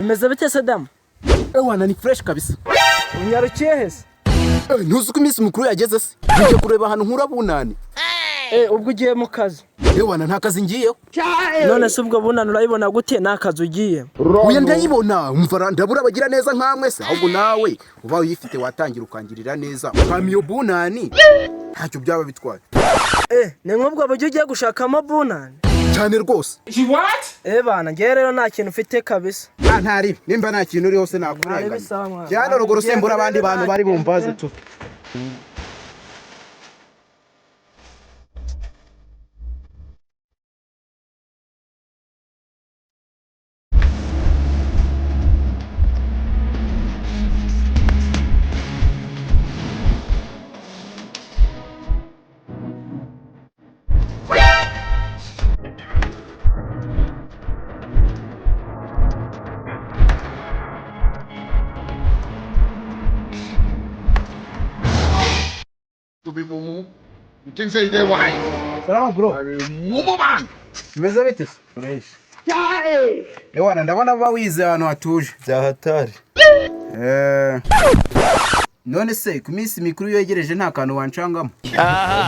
Bimeze bite se damu? Wana ni fresh kabisa. Unyarukiye hese? Ntuzi ko iminsi mukuru yageze se? Ngiye kureba ahantu nkura bunani. Ubwo ugiye mu kazi. Wana nta kazi ngiyeho. None se ubwo bunani urayibona gute nta kazi ugiye? Uya ndayibona, umva ndabura bagira neza nkamwe se, ahubwo nawe uba uyifite watangira ukangirira neza. Ukamiyo bunani. Ntacyo byaba bitwaye. Ni nk'ubwo buryo ugiye gushakamo bunani? Cyane rwose. What? Bana ngiye rero nta kintu ufite kabisa. Ntari, nimba nta kintu uri hose nakurenganya. Cyane rugoro sembura abandi bantu bari bumvaze tu. Salama bro. Bimeze bite? Fresh. Wana ndabona bawize ahantu hatuje. Byahatari. None se ku minsi mikuru yegereje nta kantu wancangamo.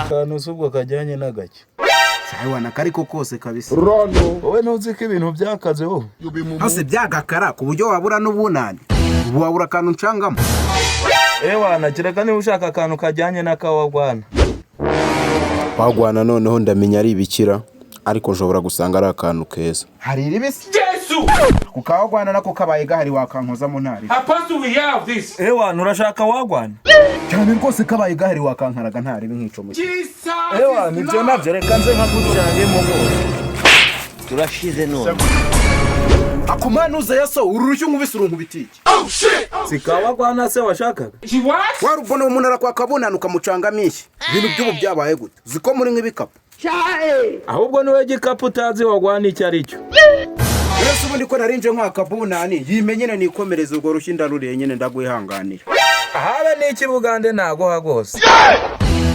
Kantu subwo kajyanye n'agake. Wana kariko kose kabisa. Wowe ntuzi ko ibintu byakaze ho. Hose byagakara ku buryo wabura n'ubunani. Ubu wabura kantu ncangamo. Wana kireka niba ushaka akantu kajyanye n'akawagwana. Wagwana noneho ndamenya ari ibikira ariko nshobora gusanga ari akantu keza. Hari iribisi Yesu kukawagwana nako kabaye gahari wakankoza mu ntari. Apostle we have this. Wana urashaka wagwana? Cyane rwose kabaye gahari wakankaraga ntari binkico mu. Jesus. Nibyo nabyo reka nze nkagucange mu ngo. Turashize none. Akumanuza yaso ururushyo nkubise urunkubitiki. Oh shit. Sikawagwana se washakaga? What? Warubona umuntu arakwakamubona ukamucanga mishi. Ibintu by'ubu byabaye gute? Ziko muri nk'ibikapu. Ahubwo niwe gikapu utazi wagwana icyo ari cyo. Yesu ubundi ko narinje nk'akabunani yimenyene nikomereza urwo rushyi ndaruriye nyene ndagwihanganira. Ahabe n'iki Bugande nago hagose.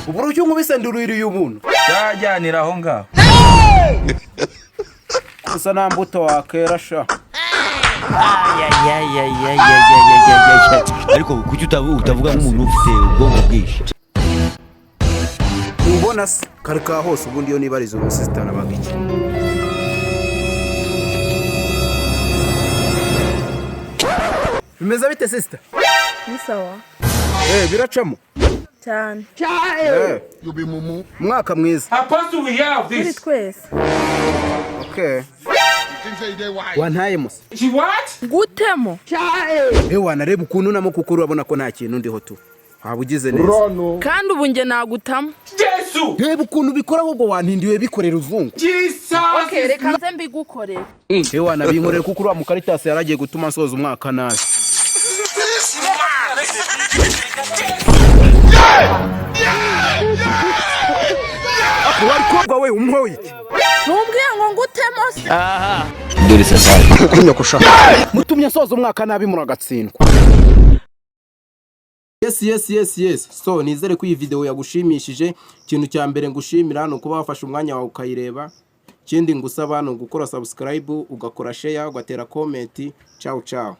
Ubu rushyo nkubise nduririye umuntu. Cyajyanira aho ngaho. Usa na mbuto wakera sha. Ariko kuki utavuga nk'umuntu ufite ubwonko bwinshi? Ubona se karika hose ubundi yo nibariza umusistana bagiki. Bimeze bite sister? Ni sawa. Biracamo. Cyane. Yubi mumu. Mwaka mwiza. Apostle we have Kuri this. twese. Okay. Wantaye musa. What? Gutemo. Wana reba ukuntu namo kuko urabona ko nta kintu ndiho tu. Wabugize neza. Kandi ubu nge nagutamo. Yesu. Reba ukuntu bikora ahubwo wantindiwe bikorera uzungu. Jesus. Okay, reka nze mbigukorera. Wana binkorera kuko ura mu Caritas yaragiye gutuma nsoza umwaka nabi. Warikobwa we umwoyi. Numbwiye ngo ngutemo se. Dore sasa. Kunyakusha. Mutumye nsoza umwaka nabi muragatsindwa. Yes. So nizere ko iyi video yagushimishije. Ikintu cya mbere ngushimira no kuba wafashe umwanya wawe ukayireba. Ikindi ngusaba no gukora subscribe, ugakora share, ugatera comment. Ciao.